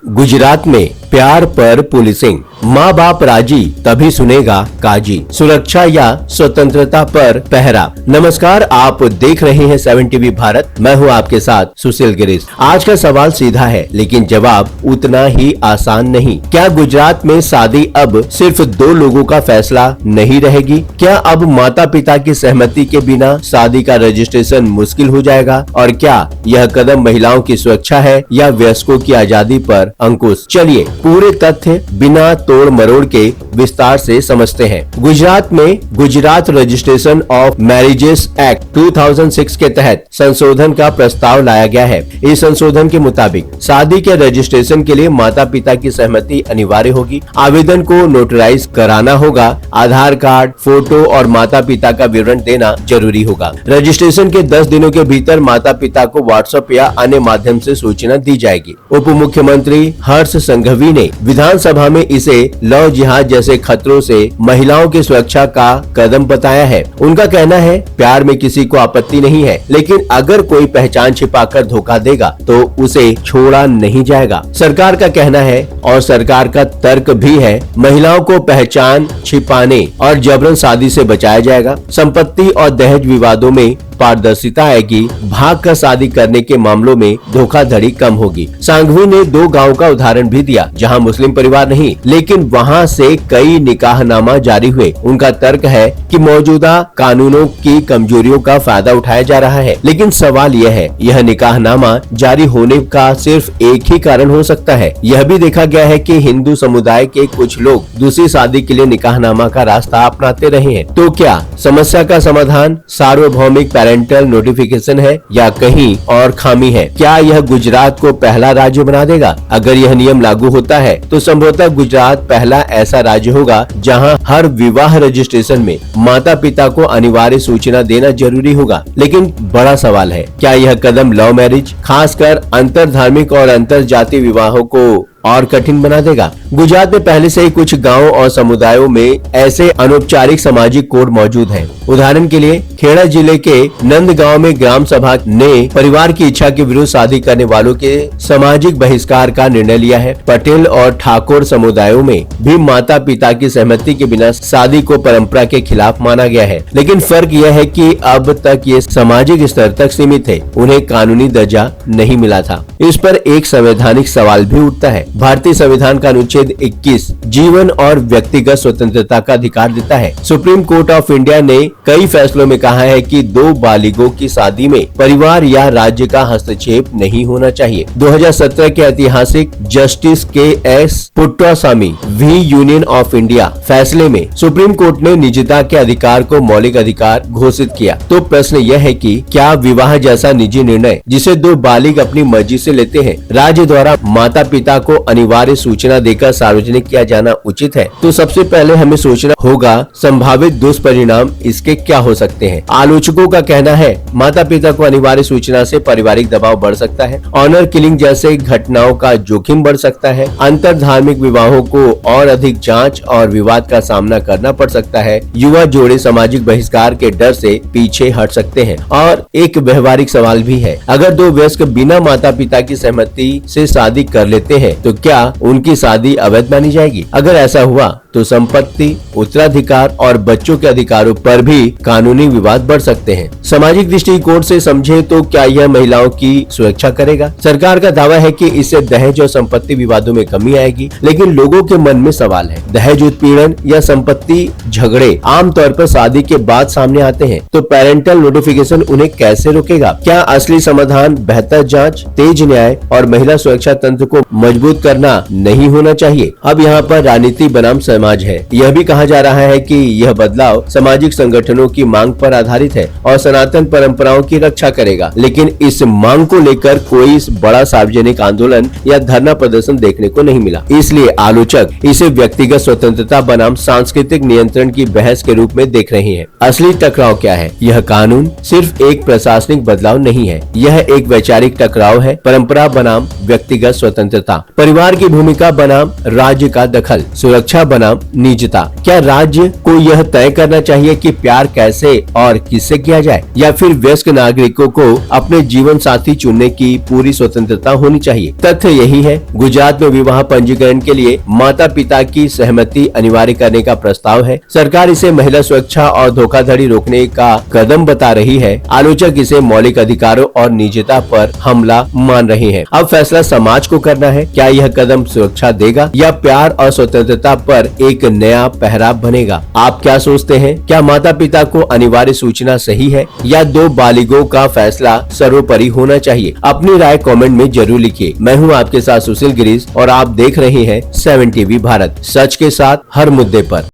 गुजरात में प्यार पर पुलिसिंग, माँ बाप राजी तभी सुनेगा काजी, सुरक्षा या स्वतंत्रता पर पहरा। नमस्कार, आप देख रहे हैं 7 टीवी भारत। मैं हूँ आपके साथ सुशील गिरीश। आज का सवाल सीधा है लेकिन जवाब उतना ही आसान नहीं। क्या गुजरात में शादी अब सिर्फ 2 लोगों का फैसला नहीं रहेगी? क्या अब माता पिता की सहमति के बिना शादी का रजिस्ट्रेशन मुश्किल हो जाएगा? और क्या यह कदम महिलाओं की सुरक्षा है या वयस्कों की आजादी पर अंकुश? चलिए पूरे तथ्य बिना तोड़ मरोड़ के विस्तार से समझते हैं। गुजरात में Gujarat registration of marriages act 2006 के तहत संशोधन का प्रस्ताव लाया गया है। इस संशोधन के मुताबिक शादी के रजिस्ट्रेशन के लिए माता पिता की सहमति अनिवार्य होगी। आवेदन को नोटराइज कराना होगा। आधार कार्ड, फोटो और माता पिता का विवरण देना जरूरी होगा। रजिस्ट्रेशन के 10 दिनों के भीतर माता पिता को व्हाट्सएप या अन्य माध्यम से सूचना दी जाएगी। उप मुख्यमंत्री हर्ष संघवी ने विधानसभा में इसे लव जिहाद जैसे खतरों से महिलाओं की सुरक्षा का कदम बताया है। उनका कहना है प्यार में किसी को आपत्ति नहीं है, लेकिन अगर कोई पहचान छिपाकर धोखा देगा तो उसे छोड़ा नहीं जाएगा। सरकार का कहना है और सरकार का तर्क भी है, महिलाओं को पहचान छिपाने और जबरन शादी से बचाया जाएगा। संपत्ति और दहेज विवादों में पारदर्शिता आएगी। भाग कर शादी करने के मामलों में धोखाधड़ी कम होगी। सांघवी ने 2 गांवों का उदाहरण भी दिया जहां मुस्लिम परिवार नहीं लेकिन वहां से कई निकाहनामा जारी हुए। उनका तर्क है कि मौजूदा कानूनों की कमजोरियों का फायदा उठाया जा रहा है, लेकिन सवाल यह है यह निकाहनामा जारी होने का सिर्फ एक ही कारण हो सकता है। यह भी देखा गया है कि हिंदू समुदाय के कुछ लोग दूसरी शादी के लिए निकाहनामा का रास्ता अपनाते रहे हैं। तो क्या समस्या का समाधान सार्वभौमिक पेरेंटल नोटिफिकेशन है या कहीं और खामी है? क्या यह गुजरात को पहला राज्य बना देगा? अगर यह नियम लागू होता है तो संभवतः गुजरात पहला ऐसा राज्य होगा जहां हर विवाह रजिस्ट्रेशन में माता पिता को अनिवार्य सूचना देना जरूरी होगा। लेकिन बड़ा सवाल है, क्या यह कदम लव मैरिज, खासकर अंतर धार्मिक और अंतर जाति विवाहों को और कठिन बना देगा? गुजरात में पहले से ही कुछ गांवों और समुदायों में ऐसे अनौपचारिक सामाजिक कोड मौजूद हैं। उदाहरण के लिए खेड़ा जिले के नंद गांव में ग्राम सभा ने परिवार की इच्छा के विरुद्ध शादी करने वालों के सामाजिक बहिष्कार का निर्णय लिया है। पटेल और ठाकुर समुदायों में भी माता पिता की सहमति के बिना शादी को परंपरा के खिलाफ माना गया है, लेकिन फर्क यह है कि अब तक ये सामाजिक स्तर तक सीमित थे, उन्हें कानूनी दर्जा नहीं मिला था। इस पर एक संवैधानिक सवाल भी उठता है। भारतीय संविधान का अनुच्छेद 21 जीवन और व्यक्तिगत स्वतंत्रता का अधिकार देता है। सुप्रीम कोर्ट ऑफ इंडिया ने कई फैसलों में कहा है कि 2 बालिगों की शादी में परिवार या राज्य का हस्तक्षेप नहीं होना चाहिए। 2017 के ऐतिहासिक justice K S. Puttaswamy v Union of India फैसले में सुप्रीम कोर्ट ने निजता के अधिकार को मौलिक अधिकार घोषित किया। तो प्रश्न यह है कि क्या विवाह जैसा निजी निर्णय जिसे 2 बालिग अपनी मर्जी से लेते हैं, राज्य द्वारा माता पिता को अनिवार्य सूचना देकर सार्वजनिक किया जाना उचित है? तो सबसे पहले हमें सोचना होगा संभावित दुष्परिणाम इसके क्या हो सकते हैं। आलोचकों का कहना है माता पिता को अनिवार्य सूचना से पारिवारिक दबाव बढ़ सकता है, ऑनर किलिंग जैसे घटनाओं का जोखिम बढ़ सकता है, अंतर धार्मिक विवाहों को और अधिक जांच और विवाद का सामना करना पड़ सकता है, युवा जोड़े सामाजिक बहिष्कार के डर से पीछे हट सकते हैं। और एक व्यवहारिक सवाल भी है, अगर 2 वयस्क बिना माता पिता की सहमति से शादी कर लेते हैं तो क्या उनकी शादी अवैध मानी जाएगी? अगर ऐसा हुआ तो संपत्ति, उत्तराधिकार और बच्चों के अधिकारों पर भी कानूनी विवाद बढ़ सकते हैं। सामाजिक दृष्टिकोण से समझे तो क्या यह महिलाओं की सुरक्षा करेगा? सरकार का दावा है कि इससे दहेज और संपत्ति विवादों में कमी आएगी, लेकिन लोगों के मन में सवाल है, दहेज उत्पीड़न या संपत्ति झगड़े आमतौर पर शादी के बाद सामने आते हैं, तो पेरेंटल नोटिफिकेशन उन्हें कैसे रोकेगा? क्या असली समाधान बेहतर जाँच, तेज न्याय और महिला सुरक्षा तंत्र को मजबूत करना नहीं होना चाहिए? अब यहाँ पर राजनीति बनाम समाज है। यह भी कहा जा रहा है कि यह बदलाव सामाजिक संगठनों की मांग पर आधारित है और सनातन परंपराओं की रक्षा करेगा, लेकिन इस मांग को लेकर कोई बड़ा सार्वजनिक आंदोलन या धरना प्रदर्शन देखने को नहीं मिला। इसलिए आलोचक इसे व्यक्तिगत स्वतंत्रता बनाम सांस्कृतिक नियंत्रण की बहस के रूप में देख रहे हैं। असली टकराव क्या है? यह कानून सिर्फ एक प्रशासनिक बदलाव नहीं है, यह एक वैचारिक टकराव है। परंपरा बनाम व्यक्तिगत स्वतंत्रता। परिवार की भूमिका बनाम राज्य का दखल, सुरक्षा बनाम निजता। क्या राज्य को यह तय करना चाहिए कि प्यार कैसे और किससे किया जाए, या फिर वयस्क नागरिकों को अपने जीवन साथी चुनने की पूरी स्वतंत्रता होनी चाहिए? तथ्य यही है, गुजरात में विवाह पंजीकरण के लिए माता पिता की सहमति अनिवार्य करने का प्रस्ताव है। सरकार इसे महिला सुरक्षा और धोखाधड़ी रोकने का कदम बता रही है। आलोचक इसे मौलिक अधिकारों और निजता पर हमला मान रहे हैं। अब फैसला समाज को करना है, क्या यह कदम सुरक्षा देगा या प्यार और स्वतंत्रता पर एक नया पहराव बनेगा? आप क्या सोचते हैं? क्या माता पिता को अनिवार्य सूचना सही है या दो बालिगों का फैसला सर्वोपरि होना चाहिए? अपनी राय कमेंट में जरूर लिखिए। मैं हूं आपके साथ सुशील गिरीश और आप देख रहे हैं 7 टीवी भारत, सच के साथ हर मुद्दे पर।